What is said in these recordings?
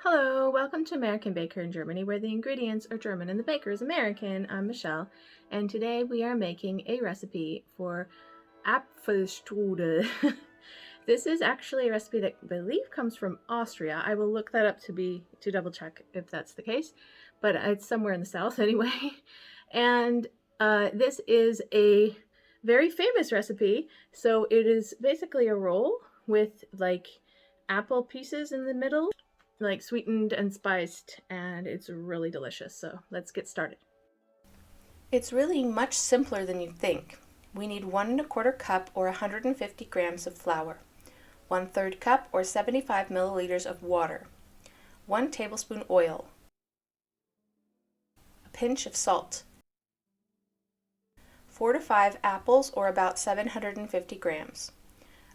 Hello, welcome to American Baker in Germany, where the ingredients are German and the baker is American. I'm Michelle, and today we are making a recipe for Apfelstrudel. This is actually a recipe that I believe comes from Austria. I will look that up to double check if that's the case, but it's somewhere in the south anyway. And this is a very famous recipe. So it is basically a roll with like apple pieces in the middle, like sweetened and spiced, and it's really delicious. So let's get started. It's really much simpler than you think. We need 1 1/4 cup or 150 grams of flour, 1/3 cup or 75 milliliters of water, 1 tablespoon oil, a pinch of salt, 4 to 5 apples or about 750 grams,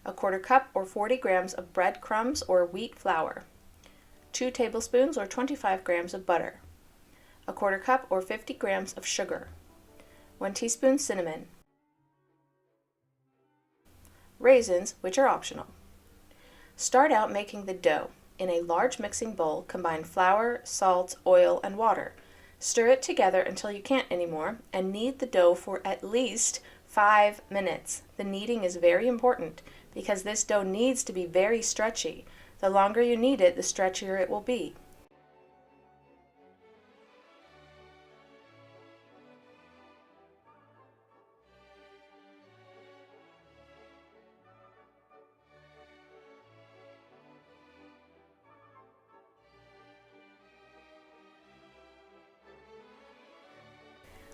1/4 cup or 40 grams of bread crumbs or wheat flour, 2 tablespoons or 25 grams of butter, 1/4 cup or 50 grams of sugar, 1 teaspoon cinnamon, raisins, which are optional. Start out making the dough. In a large mixing bowl, combine flour, salt, oil, and water. Stir it together until you can't anymore, and knead the dough for at least 5 minutes. The kneading is very important because this dough needs to be very stretchy. The longer you knead it, the stretchier it will be.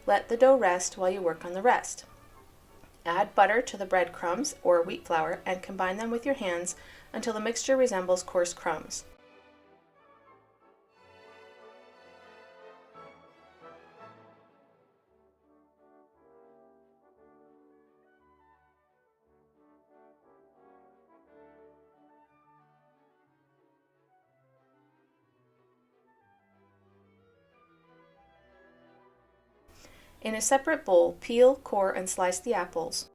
Let the dough rest while you work on the rest. Add butter to the breadcrumbs or wheat flour and combine them with your hands until the mixture resembles coarse crumbs. In a separate bowl, peel, core, and slice the apples.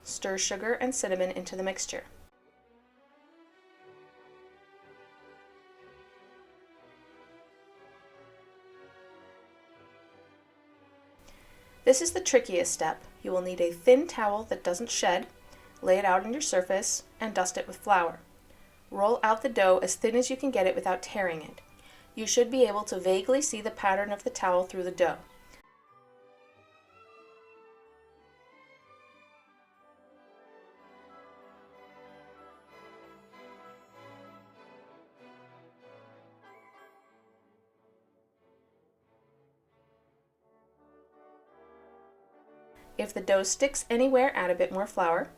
Stir sugar and cinnamon into the mixture. This is the trickiest step. You will need a thin towel that doesn't shed, lay it out on your surface, and dust it with flour. Roll out the dough as thin as you can get it without tearing it. You should be able to vaguely see the pattern of the towel through the dough. If the dough sticks anywhere, add a bit more flour.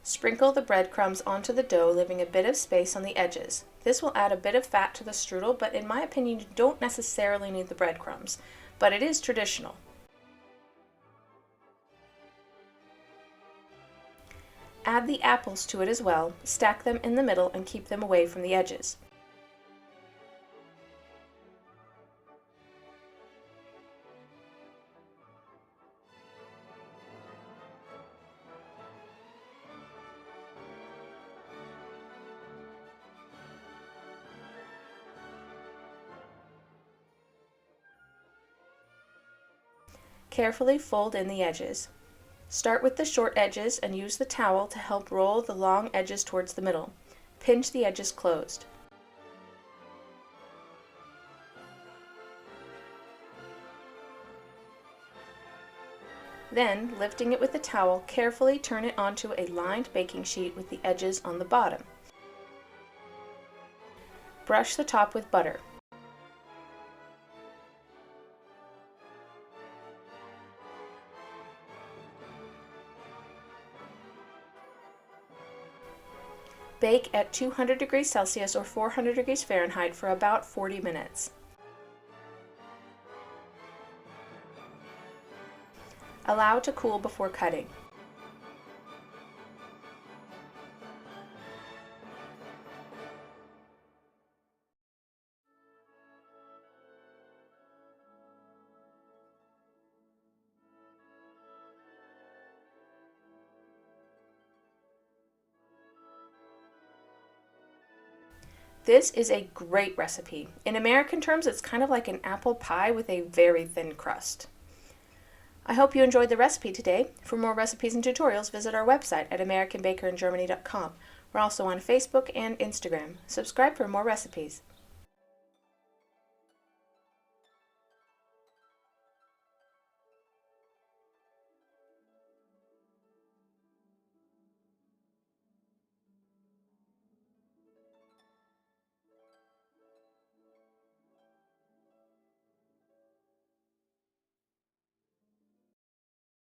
Sprinkle the breadcrumbs onto the dough, leaving a bit of space on the edges. This will add a bit of fat to the strudel, but in my opinion you don't necessarily need the breadcrumbs, but it is traditional. Add the apples to it as well, stack them in the middle and keep them away from the edges. Carefully fold in the edges. Start with the short edges and use the towel to help roll the long edges towards the middle. Pinch the edges closed. Then, lifting it with the towel, carefully turn it onto a lined baking sheet with the edges on the bottom. Brush the top with butter. Bake at 200 degrees Celsius or 400 degrees Fahrenheit for about 40 minutes. Allow to cool before cutting. This is a great recipe. In American terms, it's kind of like an apple pie with a very thin crust. I hope you enjoyed the recipe today. For more recipes and tutorials, visit our website at americanbakerin germany.com. We're also on Facebook and Instagram. Subscribe for more recipes.